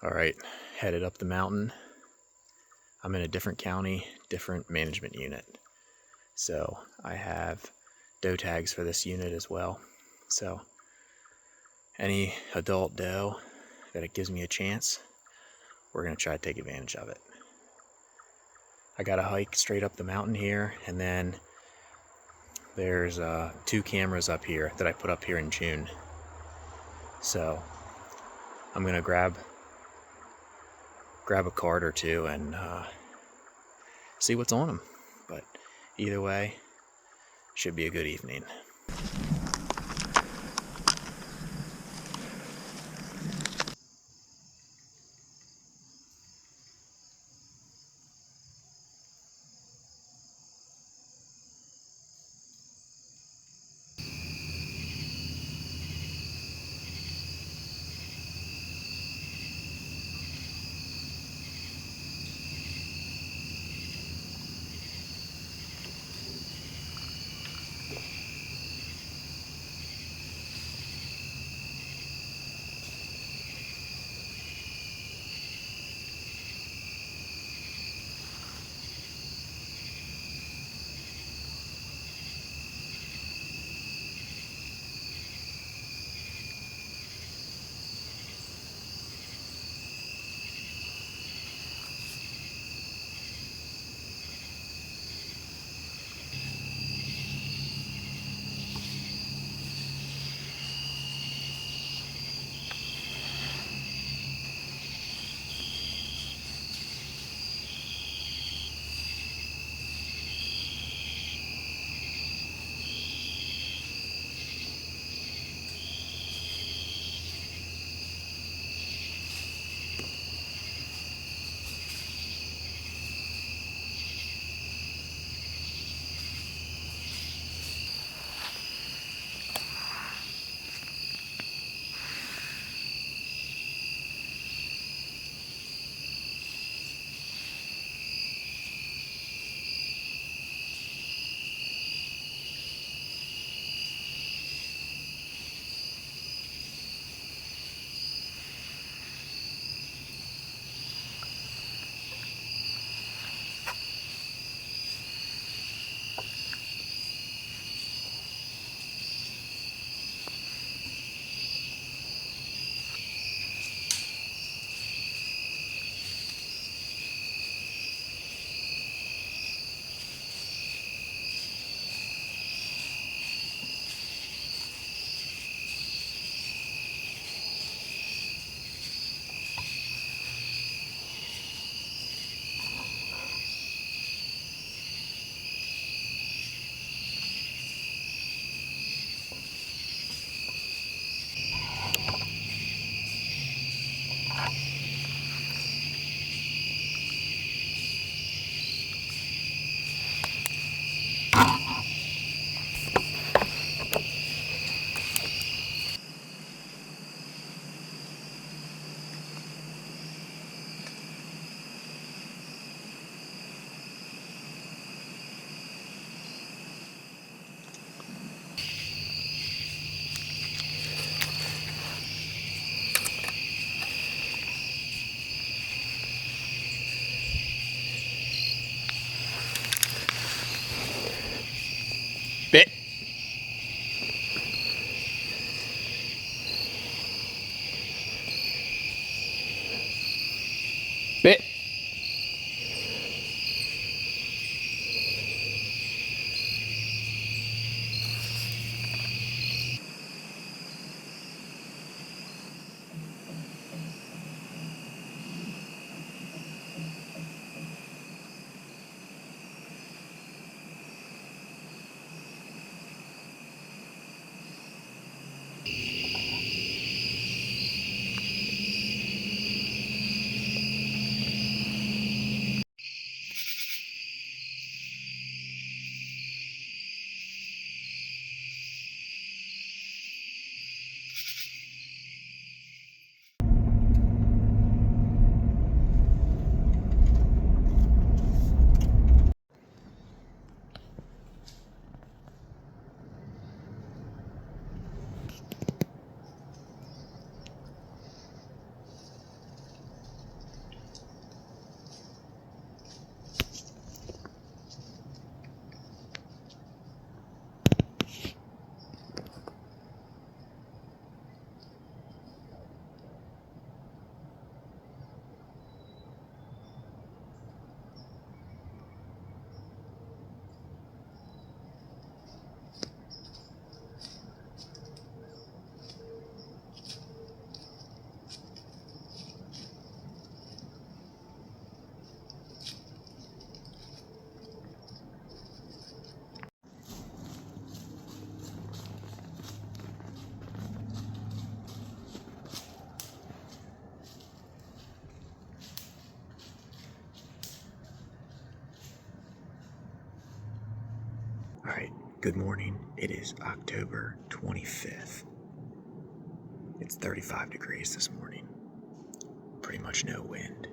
All right, headed up the mountain. I'm in a different county, different management unit. So I have doe tags for this unit as well. So any adult doe that it gives me a chance, we're gonna try to take advantage of it. I got to hike straight up the mountain here, and then there's 2 cameras up here that I put up here in June. So I'm gonna grab a card or two and see what's on them. But either way, should be a good evening. Bit. Bit. Alright, good morning. It is October 25th. It's 35 degrees this morning. Pretty much no wind.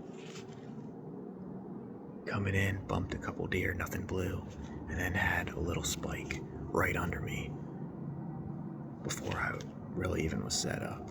Coming in, bumped a couple deer, nothing blew, and then had a little spike right under me before I really even was set up.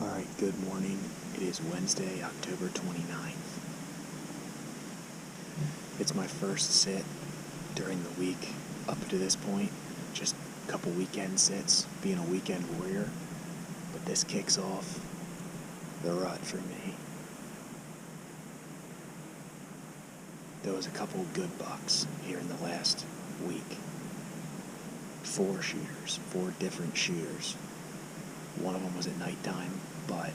Alright, good morning. It is Wednesday, October 29th. It's my first sit during the week up to this point. Just a couple weekend sits, being a weekend warrior. But this kicks off the rut for me. There was a couple good bucks here in the last week. 4 shooters, 4 different shooters. One of them was at nighttime, but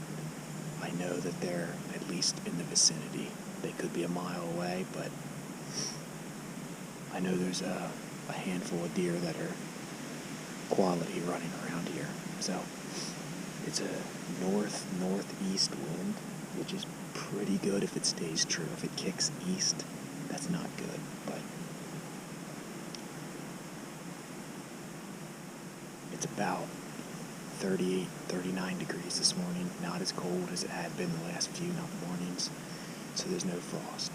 I know that they're at least in the vicinity. They could be a mile away, but I know there's a handful of deer that are quality running around here. So it's a northeast wind, which is pretty good if it stays true. If it kicks east, that's not good, but it's about 38, 39 degrees this morning. Not as cold as it had been the last few mornings, so there's no frost.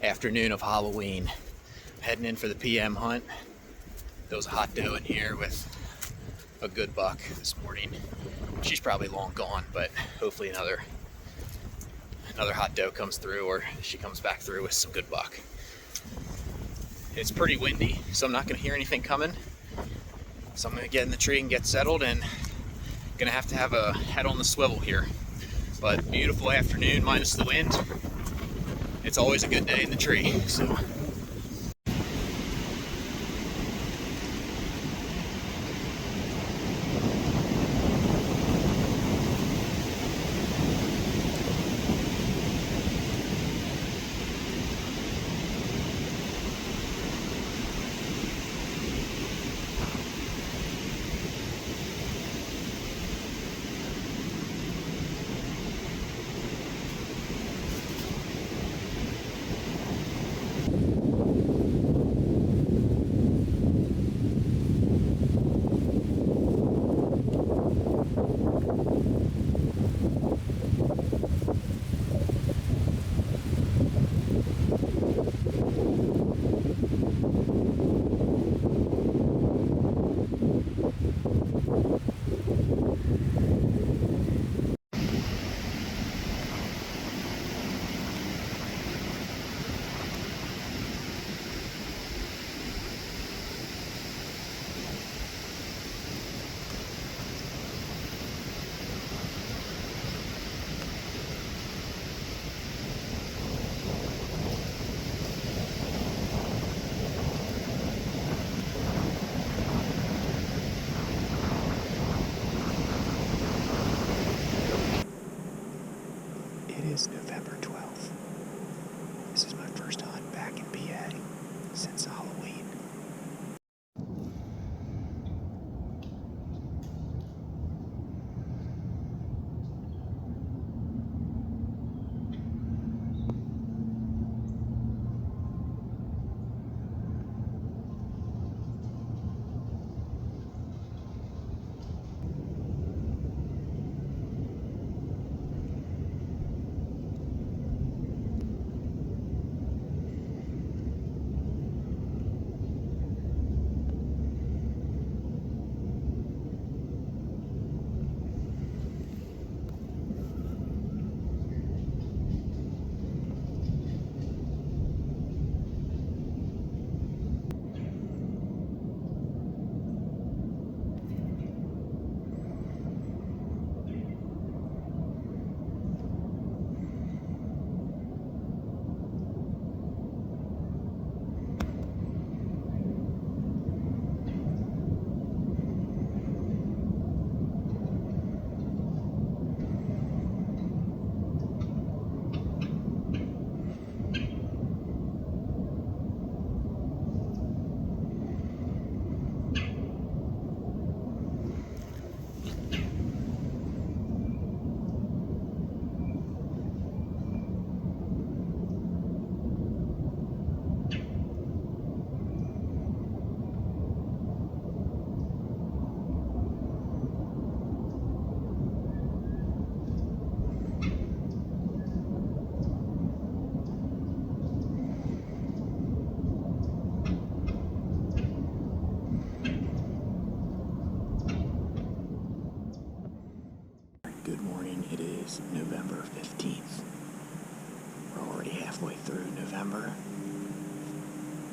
Afternoon of Halloween. Heading in for the PM hunt. There was a hot doe in here with a good buck this morning. She's probably long gone, but hopefully another hot doe comes through, or she comes back through with some good buck. It's pretty windy, so I'm not going to hear anything coming. So I'm going to get in the tree and get settled, and going to have a head on the swivel here. But beautiful afternoon minus the wind. It's always a good day in the tree, so.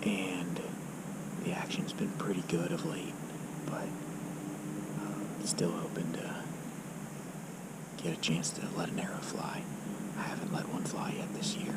and the action's been pretty good of late, but still hoping to get a chance to let an arrow fly. I haven't let one fly yet this year.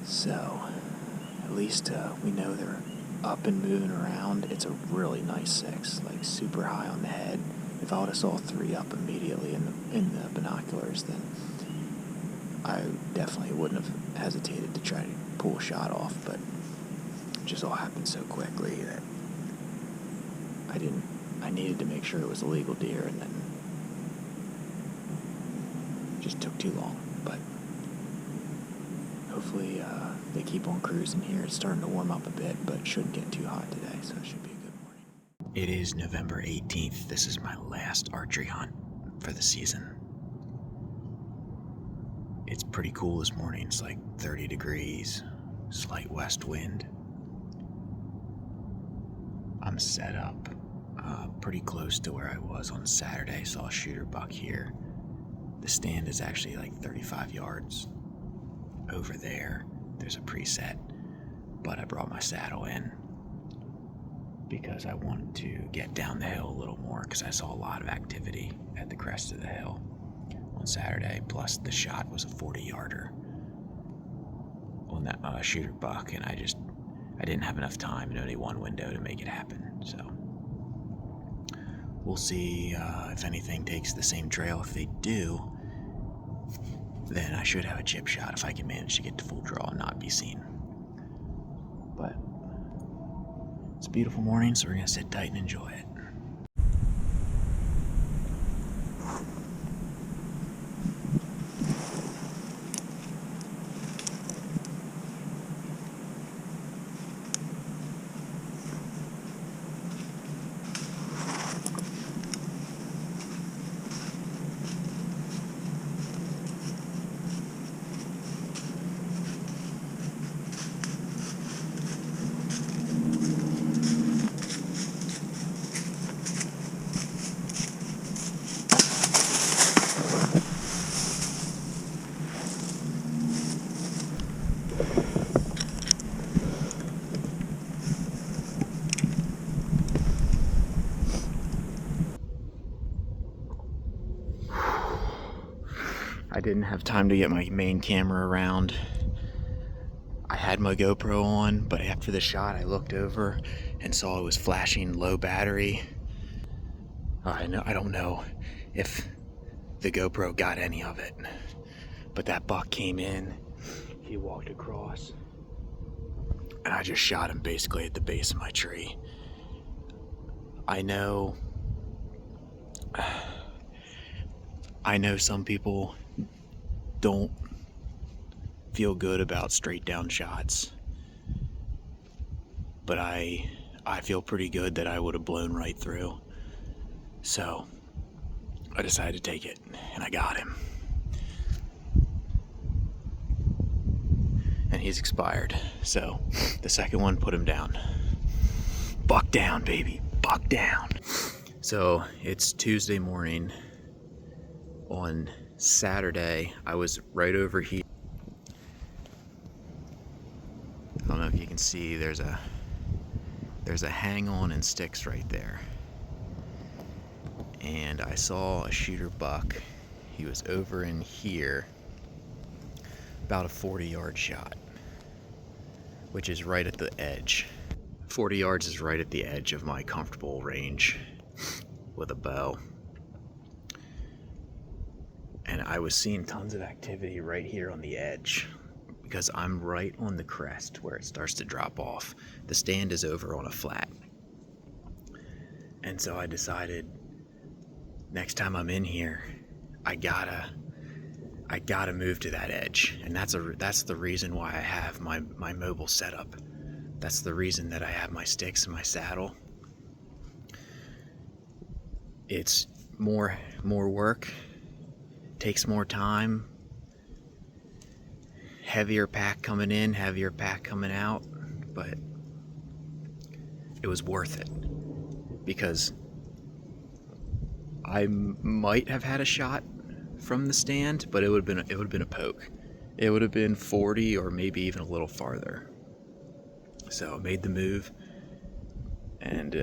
So, at least we know they're up and moving around. It's a really nice 6, like super high on the head. If I would have saw 3 up immediately in the binoculars, then I definitely wouldn't have hesitated to try to pull a shot off, but it just all happened so quickly that I needed to make sure it was a legal deer, and then it just took too long. But hopefully they keep on cruising here. It's starting to warm up a bit, but it shouldn't get too hot today, so it should be a good morning. It is November 18th. This is my last archery hunt for the season. It's pretty cool this morning. It's like 30 degrees, slight west wind. I'm set up pretty close to where I was on Saturday. Saw a shooter buck here. The stand is actually like 35 yards over there. There's a preset, but I brought my saddle in because I wanted to get down the hill a little more, because I saw a lot of activity at the crest of the hill on Saturday. Plus the shot was a 40-yarder on that shooter buck, and I didn't have enough time and only one window to make it happen. So we'll see if anything takes the same trail. If they do, then I should have a chip shot if I can manage to get to full draw and not be seen. But it's a beautiful morning, so we're gonna sit tight and enjoy it. I didn't have time to get my main camera around. I had my GoPro on, but after the shot I looked over and saw it was flashing low battery. I don't know if the GoPro got any of it, but that buck came in, he walked across, and I just shot him basically at the base of my tree. I know some people don't feel good about straight down shots, but I feel pretty good that I would have blown right through. So I decided to take it, and I got him. And he's expired, so the second one put him down. Buck down, baby, buck down. So it's Tuesday morning. On Saturday, I was right over here. if you can see, there's a hang on and sticks right there. And I saw a shooter buck. He was over in here, about a 40-yard shot, which is right at the edge. 40 yards is right at the edge of my comfortable range with a bow. And I was seeing tons of activity right here on the edge because I'm right on the crest where it starts to drop off. The stand is over on a flat. And so I decided next time I'm in here, I gotta move to that edge. And that's the reason why I have my mobile setup. That's the reason that I have my sticks and my saddle. It's more work, takes more time, heavier pack coming in, heavier pack coming out, but it was worth it because I might have had a shot from the stand, but it would have been a poke. It would have been 40 or maybe even a little farther. So I made the move and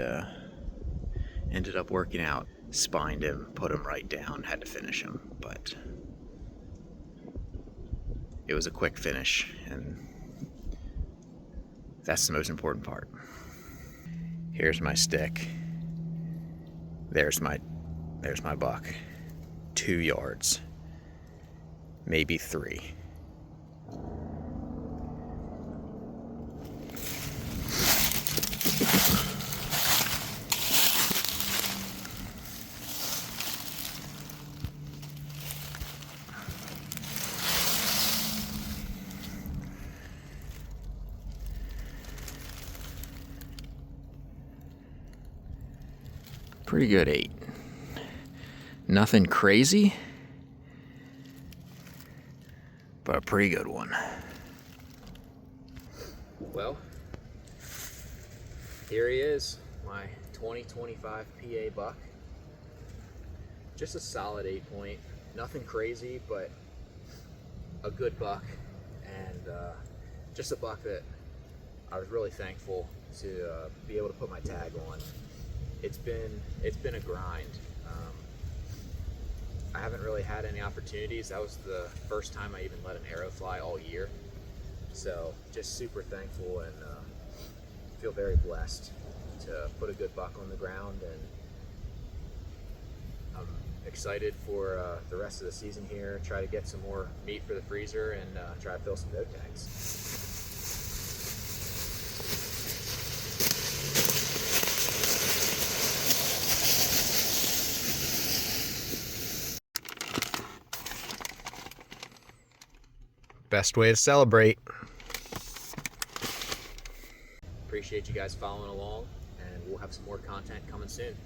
ended up working out. Spined him, put him right down, had to finish him, but it was a quick finish, and that's the most important part. Here's my stick. There's my buck. 2 yards, maybe 3. Pretty good 8. Nothing crazy, but a pretty good one. Well, here he is, my 2025 PA buck. Just a solid 8 point. Nothing crazy, but a good buck, and just a buck that I was really thankful to be able to put my tag on. It's been a grind. I haven't really had any opportunities. That was the first time I even let an arrow fly all year. So just super thankful and feel very blessed to put a good buck on the ground, and I'm excited for the rest of the season here. Try to get some more meat for the freezer and try to fill some doe tags. Best way to celebrate. Appreciate you guys following along, and we'll have some more content coming soon.